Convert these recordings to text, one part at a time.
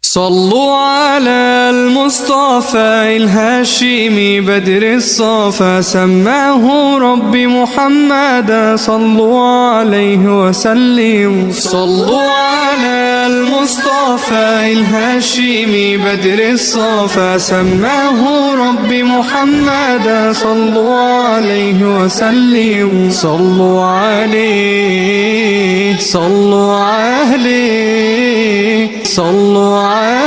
صلوا على المصطفى الهاشمي بدر الصفا سماه ربي محمدا صلوا عليه وسلم. صلوا على المصطفى الهاشمي بدر الصفا سماه ربي محمدا صلوا عليه وسلم. صلوا عليه صلوا عليه صلوا عليه.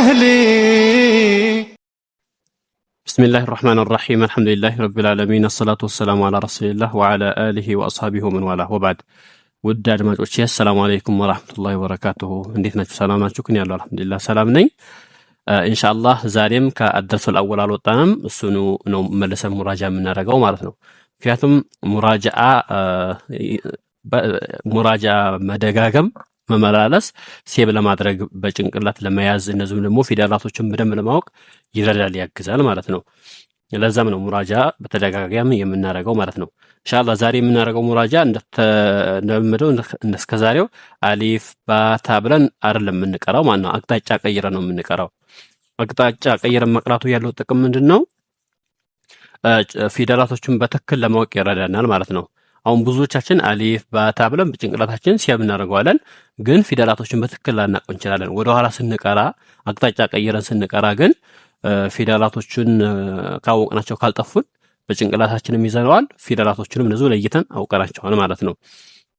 بسم الله الرحمن الرحيم الحمد لله رب العالمين الصلاة والسلام على رسول الله وعلى آله وأصحابه ومن والاه وبعد ውድ አድማጮቼ አሰላሙ አለይኩም ወራህመቱላሂ ወበረካቱሁ እንዴት ናችሁ? ሰላም ናችሁ? ከኔ ያለው አልሐምዱሊላህ ሰላም ነኝ። ኢንሻአላህ ዛሬም ከአደርሱል አወል አልወጣንም። እሱኑ ነው መልሰን ሙራጃ የምናደርገው ማለት ነው። ምክንያቱም ሙራጃ መደጋገም መመላለስ ሴብ ለማድረግ በጭንቅላት ለመያዝ እነዚህም ደግሞ ፊደላቶችን በደንብ ለማወቅ ይረዳል ያግዛል ማለት ነው። ለዛም ነው ሙራጃ በተደጋጋሚ የምናደርገው ማለት ነው። ኢንሻአላህ ዛሬ የምናደርገው ሙራጃ እንደምመደው እንደስከዛሬው አሊፍ ባታ ብለን አይደለም የምንቀራው ማለት ነው። አቅጣጫ ቀይረን ነው የምንቀራው። አቅጣጫ ቀይረን መቅራቱ ያለው ጥቅም ምንድነው? ፊደላቶችን በትክክል ለማወቅ ይረዳናል ማለት ነው። አሁን ብዙዎቻችን አሊፍ ባታ ብለን በጭንቅላታችን ሲያብ እናደርገዋለን፣ ግን ፊደላቶችን በትክክል ላናውቀው እንችላለን። ወደ ኋላ ስንቀራ አቅጣጫ ቀይረን ስንቀራ ግን ፊደላቶችን ካወቅናቸው ካልጠፉን በጭንቅላታችንም ይዘነዋል፣ ፊደላቶችንም እንደዚሁ ለይተን አውቀናቸዋል ማለት ነው።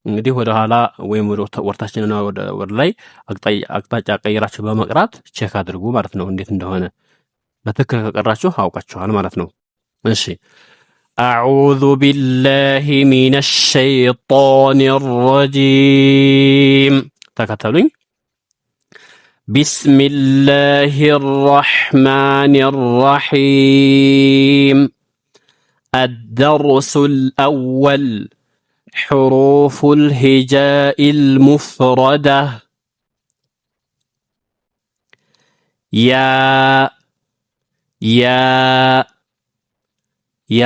እንግዲህ ወደ ኋላ ወይም ወደ ወርታችንና ወደ ላይ አቅጣጫ ቀይራችሁ በመቅራት ቼክ አድርጉ ማለት ነው። እንዴት እንደሆነ በትክክል ከቀራችሁ አውቃችኋል ማለት ነው። እሺ أعوذ بالله من الشيطان الرجيم تكتلون بسم الله الرحمن الرحيم الدرس الأول حروف الهجاء المفردة ያ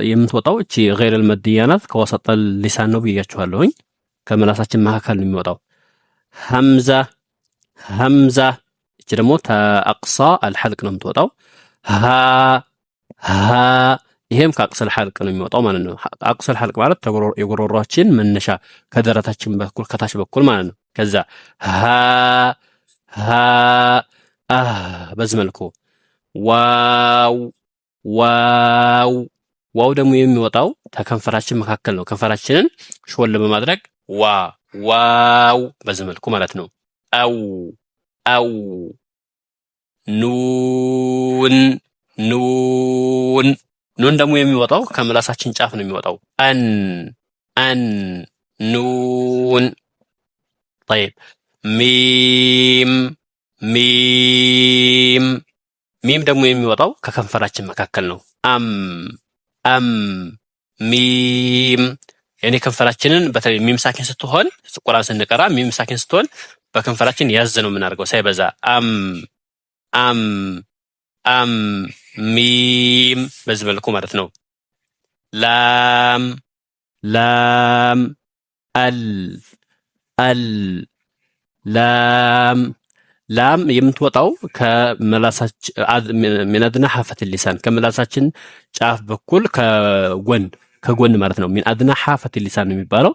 የምትወጣው እቺ غير المادية ናት። ከወሰጠ ሊሳን ነው ብያችኋለሁኝ። ከመላሳችን መካከል ነው የሚወጣው። ሐምዛ እቺ ደግሞ ተአቅሳ አልሐልቅ ነው የምትወጣው። ሀ ይሄም ከአቅሰ አልሐልቅ ነው የሚወጣው ማለት ነው። አቅሰ አልሐልቅ ማለት የጉሮሮአችን መነሻ ከደረታችን በኩል ከታች በኩል ማለት ነው። ከዛ በዚህ መልኩ ዋው ደግሞ የሚወጣው ከከንፈራችን መካከል ነው። ከንፈራችንን ሾል በማድረግ ዋው በዚህ መልኩ ማለት ነው። አው ኑን ደግሞ የሚወጣው ከምላሳችን ጫፍ ነው የሚወጣው። አን ኑን طيب ሚም ደግሞ የሚወጣው ከከንፈራችን መካከል ነው። ሚም ያኔ ከንፈራችንን በተለይ ሚም ሳኪን ስትሆን ቁርአን ስንቀራ ሚም ሳኪን ስትሆን በከንፈራችን ያዝ ነው የምናደርገው ሳይበዛ። ሚም በዚህ መልኩ ማለት ነው። ላም ላም የምትወጣው ከመላሳችን ሚናድና ሐፈት ሊሳን ከመላሳችን ጫፍ በኩል ከጎን ማለት ነው። ሚናድና ሐፈት ሊሳን ነው የሚባለው።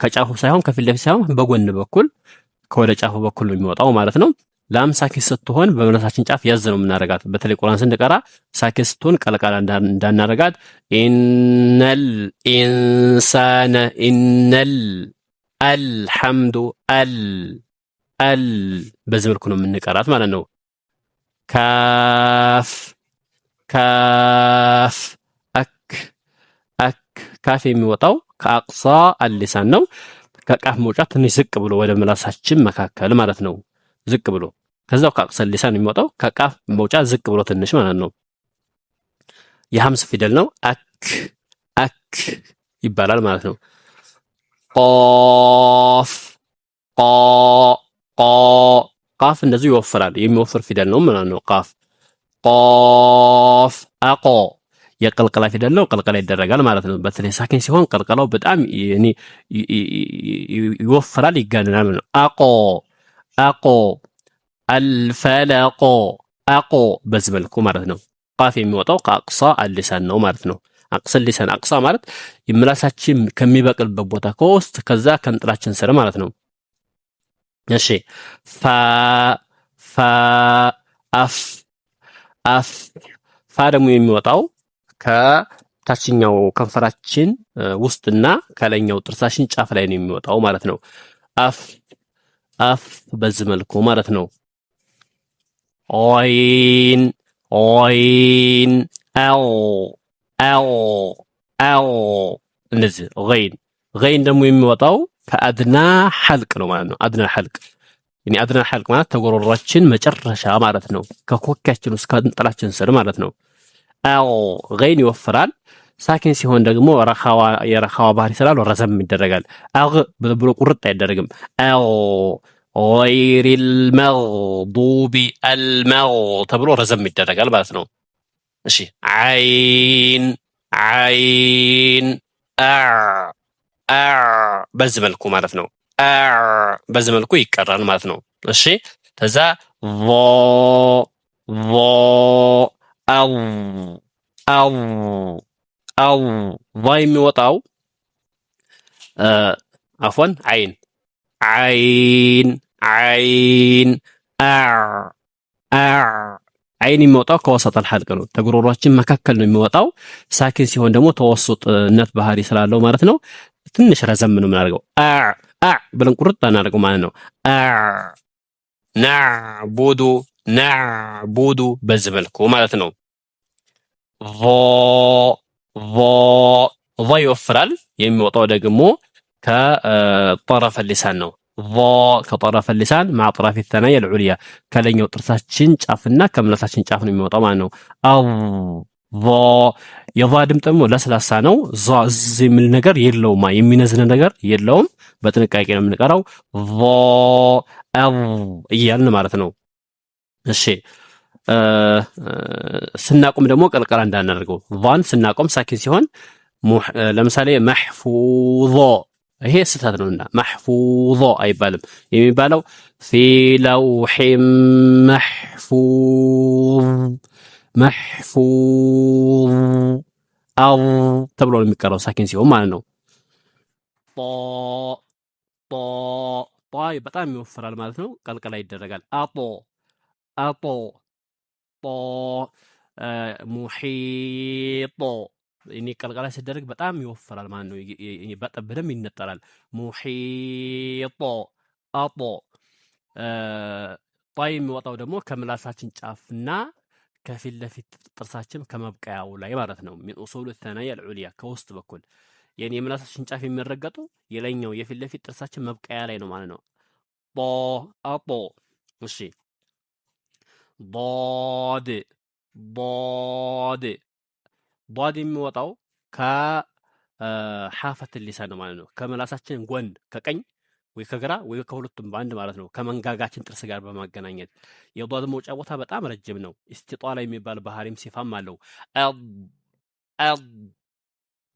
ከጫፉ ሳይሆን ከፊት ለፊት ሳይሆን በጎን በኩል ከወደ ጫፉ በኩል ነው የሚወጣው ማለት ነው። ላም ሳኪን ስትሆን በመላሳችን ጫፍ ያዝ ነው የምናደርጋት። በተለይ ቁርአን ስንቀራ ሳኪን ስትሆን ቀለቃላ እንዳናረጋት። ኢነል ኢንሳነ ኢነል አልሐምዱ በዚህ መልኩ ነው የምንቀራት ማለት ነው። ካፍ የሚወጣው ከአቅሳ አልሊሳን ነው። ከቃፍ መውጫ ትንሽ ዝቅ ብሎ ወደ ምላሳችን መካከል ማለት ነው። ዝቅ ብሎ ከዛው ከአቅሳ አልሊሳን የሚወጣው ከቃፍ መውጫ ዝቅ ብሎ ትንሽ ማለት ነው። የሐምስ ፊደል ነው። አክ ይባላል ማለት ነው። ቃፍ እንደዚሁ ይወፍራል። የሚወፍር ፊደል ነው ማለት ነው። ቃፍ አቆ የቅልቅላ ፊደል ነው። ቅልቅላ ይደረጋል ማለት ነው። በተለይ ሳኪን ሲሆን ቅልቅላው በጣም ይወፍራል፣ ይጋነናል ማለት ነው። አቆ አልፈለቆ አቆ በዚህ መልኩ ማለት ነው። ቃፍ የሚወጣው ከአቅሳ አልሊሳን ነው ማለት ነው። አቅሰ ሊሳን አቅሳ ማለት ምላሳችን ከሚበቅልበት ቦታ ከውስጥ ከዛ ከንጥላችን ስር ማለት ነው። እሺ ፋ ፋ አፍ አፍ ፋ ደግሞ የሚወጣው ከታችኛው ከንፈራችን ውስጥና ከላይኛው ጥርሳችን ጫፍ ላይ ነው የሚወጣው ማለት ነው። አፍ አፍ በዚህ መልኩ ማለት ነው። ኦይን ኦይን አው አው አው እንደዚህ ገይን ገይን ደግሞ የሚወጣው ከአድና ሐልቅ ነው ማለት ነው። አድና ሐልቅ አድና ሐልቅ ማለት ተጎሮሯችን መጨረሻ ማለት ነው። ከኮካችን ውስጥ ከንጥላችን ስር ማለት ነው። አው ገይን ይወፍራል። ሳኪን ሲሆን ደግሞ የረኻዋ ባህሪ ስላለው ረዘም ይደረጋል። አግ ብሎ ቁርጥ አይደረግም። አው ገይሪል መግዱቢ አልመግ ተብሎ ረዘም ይደረጋል ማለት ነው። እሺ ዓይን ዓይን በዚህ መልኩ ማለት ነው። በዚህ መልኩ ይቀራል ማለት ነው። እሺ ከዛ አው አው አው የሚወጣው አፎን ዓይን ዓይን ዓይን ዓይን የሚወጣው ከወሰጠል ሐልቅ ነው። ተጉሮሯችን መካከል ነው የሚወጣው። ሳኪን ሲሆን ደግሞ ተወሱጥነት ባህሪ ስላለው ማለት ነው ትንሽ ረዘም ነው የምናደርገው። ብለን ቁርጥ እናደርገው ማለት ነው። ናዕቡዱ ናዕቡዱ በዚህ መልኩ ማለት ነው። ይወፍራል። የሚወጣው ደግሞ ከጠረፈ ሊሳን ነው። ከጠረፈ ሊሳን مع طرف الثنايا العليا ከላይኛው ጥርሳችን ጫፍና ከምላሳችን ጫፍ ነው የሚወጣው ማለት ነው። የቫ ድምፅ ደግሞ ለስላሳ ነው። ዝ የሚል ነገር የለውም፣ የሚነዝን ነገር የለውም። በጥንቃቄ ነው የምንቀራው እያልን ማለት ነው። እሺ ስናቆም ደግሞ ቀልቀላ እንዳናደርገው። ቫን ስናቆም ሳኪን ሲሆን ለምሳሌ መሕፉዞ ይሄ ስህተት ነውና መሕፉዞ አይባልም። የሚባለው ፊ ለውሒን መሕፉዝ አው ተብሎ ነው የሚቀራው ሳኪን ሲሆን ማለት ነው። በጣም ይወፍራል ማለት ነው። ቀልቀላ ይደረጋል። አጦ ሙሒጦ እኔ ቀልቀላ ሲደረግ በጣም ይወፍራል ማለት ነው። በደንብ ይነጠራል። ሙሒጦ አጦ የሚወጣው ደግሞ ከምላሳችን ጫፍና ከፊት ለፊት ጥርሳችን ከመብቀያው ላይ ማለት ነው። ሚን ኡሱሉ ተናያ العليا ከውስጥ በኩል የምላሳችን ጫፍ የሚረገጡ የላይኛው የፊት ለፊት ጥርሳችን መብቀያ ላይ ነው ማለት ነው። አጦ እሺ ضاد የሚወጣው ከሐፈት ሊሳን ነው ማለት ነው። ከምላሳችን ጎን ከቀኝ ወይ ከግራ ወይ ከሁለቱም በአንድ ማለት ነው። ከመንጋጋችን ጥርስ ጋር በማገናኘት የዷድ መውጫ ቦታ በጣም ረጅም ነው። ኢስቲጣላ የሚባል ባህሪም ሲፋም አለው።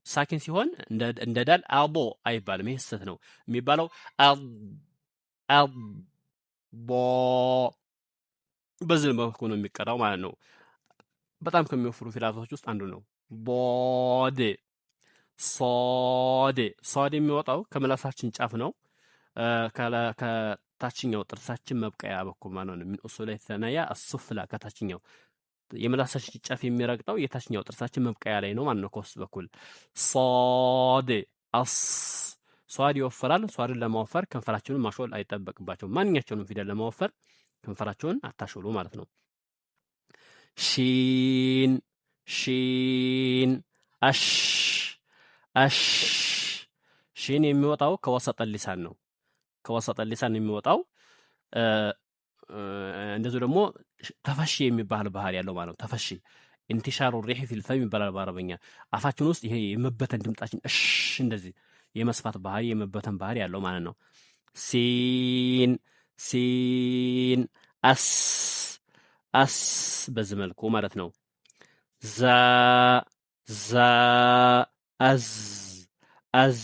ሳኪን ሲሆን እንደ ዳል አቦ አይባልም። ይሄ ስህተት ነው። የሚባለው በዚህ መልኩ ነው የሚቀራው ማለት ነው። በጣም ከሚወፍሩ ፊደላቶች ውስጥ አንዱ ነው። ሷድ የሚወጣው ከምላሳችን ጫፍ ነው። ከታችኛው ጥርሳችን መብቀያ በኩል ማለት ነው። ሚን ኡሱሊ ተናያ አሱፍላ ከታችኛው የምላሳችን ጫፍ የሚረግጠው የታችኛው ጥርሳችን መብቀያ ላይ ነው ማለት ነው። ከውስጥ በኩል ሷድ ይወፍራል። ሷድን ለማወፈር ከንፈራችንን ማሾል አይጠበቅባቸውም። ማንኛቸውንም ፊደል ለማወፈር ከንፈራቸውን አታሾሉ ማለት ነው። ሺን ሺን የሚወጣው ከወሰጠ ሊሳን ነው። ከወሰጠ ሊሳን የሚወጣው እንደዚሁ ደግሞ ተፈሺ የሚባል ባህሪ ያለው ማለት ነው። ተፈሺ ኢንቲሻሩ ሪህ ፊል ፈም ይባላል በአረበኛ። አፋችን ውስጥ ይሄ የመበተን ድምጣችን እንደዚህ የመስፋት ባህሪ የመበተን ባህሪ ያለው ማለት ነው። ሲን አስ በዚህ መልኩ ማለት ነው። አዝ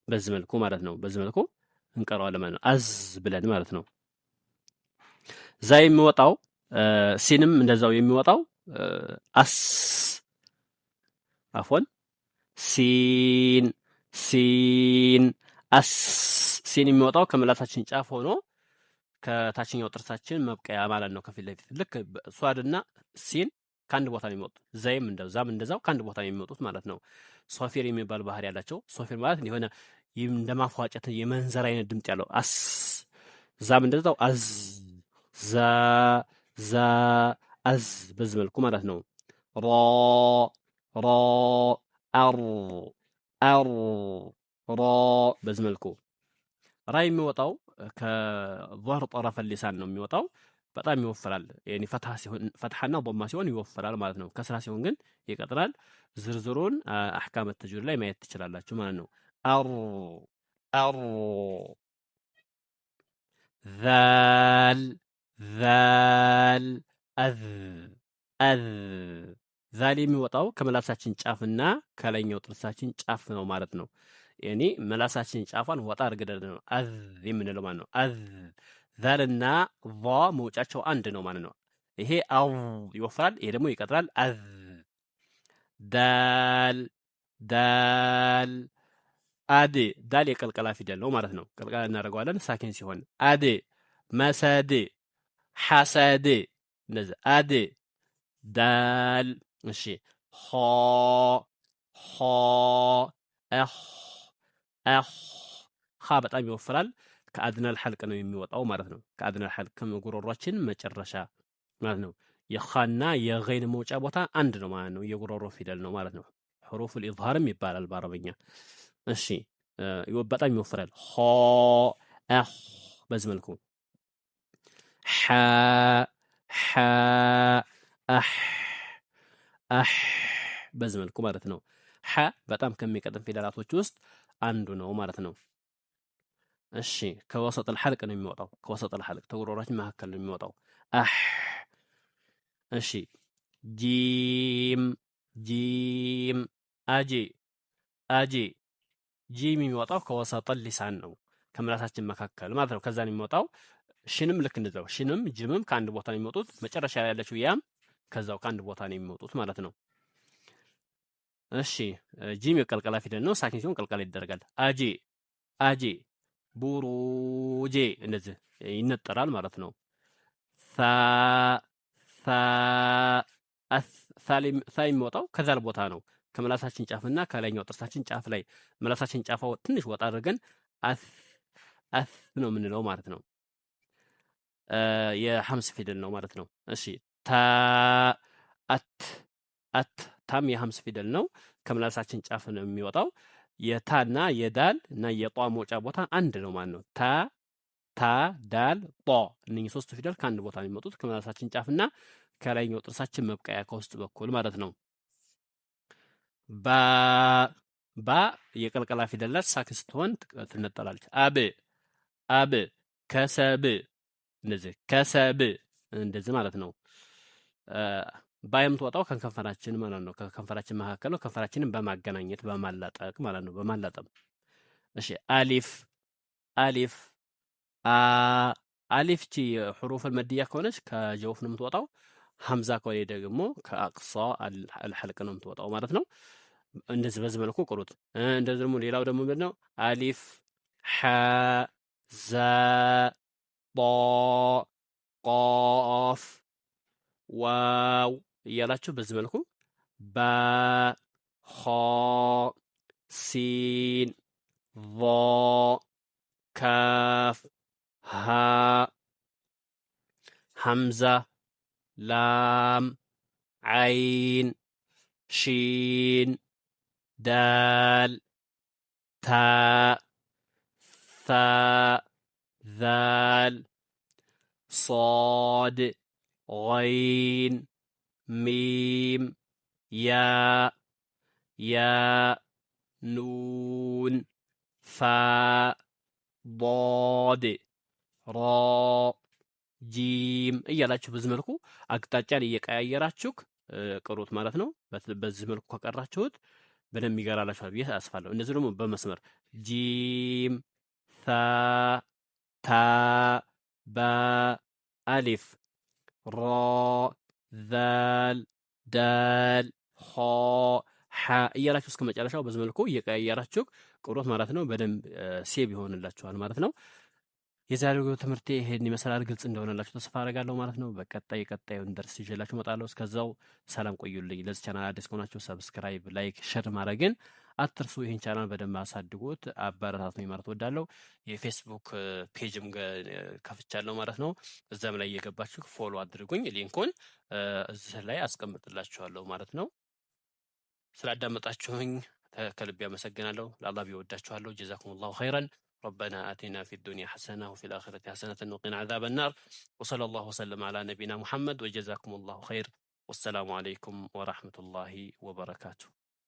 በዚህ መልኩ ማለት ነው። በዚህ መልኩ እንቀረዋለን ማለት ነው። አዝ ብለን ማለት ነው። ዛ የሚወጣው ሲንም እንደዛው የሚወጣው አስ አፎን ሲን ሲን አስ ሲን የሚወጣው ከምላሳችን ጫፍ ሆኖ ከታችኛው ጥርሳችን መብቀያ ማለት ነው። ከፊት ለፊት ልክ ሷድና ሲን ከአንድ ቦታ ነው የሚወጡት። ዘይም እንደዛው ዛም እንደዛው ከአንድ ቦታ ነው የሚወጡት ማለት ነው። ሶፊር የሚባል ባህሪ ያላቸው። ሶፊር ማለት የሆነ እንደማፏጨት የመንዘር አይነት ድምጽ ያለው አስ ዛም እንደዛው አዝ ዛ ዛ አዝ በዚህ መልኩ ማለት ነው። ሮ ሮ አር አር ሮ በዚህ መልኩ ራ የሚወጣው ከظهر طرف اللسان ነው የሚወጣው። በጣም ይወፍራል። ያኒ ፈትሐና ضማ ሲሆን ይወፍራል ማለት ነው። ከስራ ሲሆን ግን ይቀጥላል። ዝርዝሩን አህካም ተጅዊድ ላይ ማየት ትችላላችሁ ማለት ነው። አር አር ዛል ዛል አዝ አዝ ዛል የሚወጣው ከመላሳችን ጫፍና ከላይኛው ጥርሳችን ጫፍ ነው ማለት ነው። ያኔ መላሳችን ጫፏን ወጣ አድርገን ነው አዝ የምንለው ማለት ነው። አዝ ዛልና ዛ መውጫቸው አንድ ነው ማለት ነው። ይሄ አው ይወፍራል፣ ይሄ ደግሞ ይቀጥላል። አዝ ዳል ዳል አድ ዳል የቀልቀላ ፊደል ነው ማለት ነው። ቀልቀላ እናደርገዋለን ሳኪን ሲሆን አድ መሰድ ሐሰድ እንደዚህ አድ ዳል እሺ ሆ ሆ አህ አህ ኻ በጣም ይወፍራል። ከአድናል ሐልቅ ነው የሚወጣው ማለት ነው። ከአድናል ሐልቅ ከጉሮሯችን መጨረሻ ማለት ነው። የኻና የገይን መውጫ ቦታ አንድ ነው ማለት ነው። የጉሮሮ ፊደል ነው ማለት ነው። ሑሩፉል ኢዝሃርም ይባላል በአረበኛ። እሺ በጣም ይወፍራል። ሆ አህ በዚህ መልኩ ሐ ሐ አህ አህ በዚህ መልኩ ማለት ነው። ሐ በጣም ከሚቀጥም ፊደላቶች ውስጥ አንዱ ነው ማለት ነው። እሺ ከወሰጥ الحلق ነው የሚወጣው። ከወሰጥ الحلق ተጉሮሯችን መካከል ነው የሚወጣው። አህ እሺ ጂም ጂም አጂ አጂ ጂም የሚወጣው ከወሰጥ ሊሳን ነው ከምላሳችን መካከል ማለት ነው። ከዛ ነው የሚወጣው። ሽንም ልክ እንደዛው ሽንም ጅምም ከአንድ ቦታ ነው የሚወጡት። መጨረሻ ላይ ያለችው ያም ከዛው ከአንድ ቦታ ነው የሚወጡት ማለት ነው። እሺ ጂም የቀልቀላ ፊደል ነው። ሳኪን ሲሆን ቀልቀላ ይደረጋል። አጂ አጂ ቡሩጄ እንደዚህ ይነጠራል ማለት ነው። ሳ ሳ አስ ሳ የሚወጣው ከዛ ቦታ ነው። ከመላሳችን ጫፍና ከላይኛው ጥርሳችን ጫፍ ላይ መላሳችን ጫፋው ትንሽ ወጣ አድርገን አስ አስ ነው የምንለው ማለት ነው። የሐምስ ፊደል ነው ማለት ነው። እሺ ታ አት አት ታም የሐምስ ፊደል ነው። ከመላሳችን ጫፍ ነው የሚወጣው። የታና የዳል እና የጧ መውጫ ቦታ አንድ ነው ማለት ነው። ታ ታ ዳል ጧ እነኚህ ሶስት ፊደል ከአንድ ቦታ ነው የሚመጡት ከመላሳችን ጫፍና ከላይኛው ጥርሳችን መብቀያ ከውስጥ በኩል ማለት ነው። ባ ባ የቀልቀላ ፊደል ናት። ሳክን ስትሆን ትነጠላለች። አብ አብ ከሰብ እንደዚህ ከሰብ እንደዚህ ማለት ነው። ባ የምትወጣው ከከንፈራችን ማለት ነው። ከከንፈራችን መካከል ነው። ከንፈራችንን በማገናኘት በማላጠቅ ማለት ነው። በማላጠም እሺ አሊፍ አሊፍ አሊፍ ቺ ሑሩፍ መድያ ከሆነች ከጀውፍ ነው የምትወጣው። ሐምዛ ከሆነ ደግሞ ከአቅሷ አልሐልቅ ነው የምትወጣው ማለት ነው። እንደዚህ በዚህ መልኩ ቅሩት። እንደዚህ ደግሞ ሌላው ደግሞ ምንድነው? አሊፍ ሐ ዛ ጦ ቆፍ ዋው እያላችሁ በዚህ መልኩ ባ ኸ ሲን ዞ ካፍ ሃ ሐምዛ ላም ዓይን ሺን ዳል ታ ሳ ዛል ሶድ غين ميم يا نون فا ضاد را ጂም እያላችሁ በዚህ መልኩ አቅጣጫን እየቀያየራችሁ ቅሩት ማለት ነው። በዚህ መልኩ ከቀራችሁት በደንብ ይገራላችኋል ብዬ አስፋለሁ። እንደዚህ ደግሞ በመስመር ጂም ታ ታ ባ አሊፍ ራ ዛል ዳል ኻ ሐ እያላችሁ እስከ መጨረሻው በዚህ መልኩ እየቀያየራችሁ ቅሩት ማለት ነው። በደንብ ሴብ ይሆንላችኋል ማለት ነው። የዛሬው ትምህርቴ ይሄን ይመስላል። ግልጽ እንደሆነላችሁ ተስፋ አደርጋለሁ ማለት ነው። ቀጣዩን ደርስ ይዤላችሁ እመጣለሁ። እስከዛው ሰላም ቆዩልኝ። ለዚህ ቻናል አዲስ ከሆናችሁ ሰብስክራይብ፣ ላይክ፣ ሸር ማድረግን አትርሱ። ይህን ቻናል በደንብ አሳድጉት፣ አበረታቱኝ ማለት እወዳለሁ። የፌስቡክ ፔጅም ከፍቻለሁ ማለት ነው። እዛም ላይ እየገባችሁ ፎሎ አድርጉኝ። ሊንኩን እዚህ ላይ አስቀምጥላችኋለሁ ማለት ነው። ስላዳመጣችሁኝ ከልብ ያመሰግናለሁ። ለአላህ ቢወዳችኋለሁ። ጀዛኩሙላሁ ኸይረን። ربنا آتنا في الدنيا حسنة وفي الآخرة حسنة وقنا عذاب النار وصلى الله وسلم على نبينا محمد وجزاكم الله خير والسلام عليكم ورحمة الله وبركاته.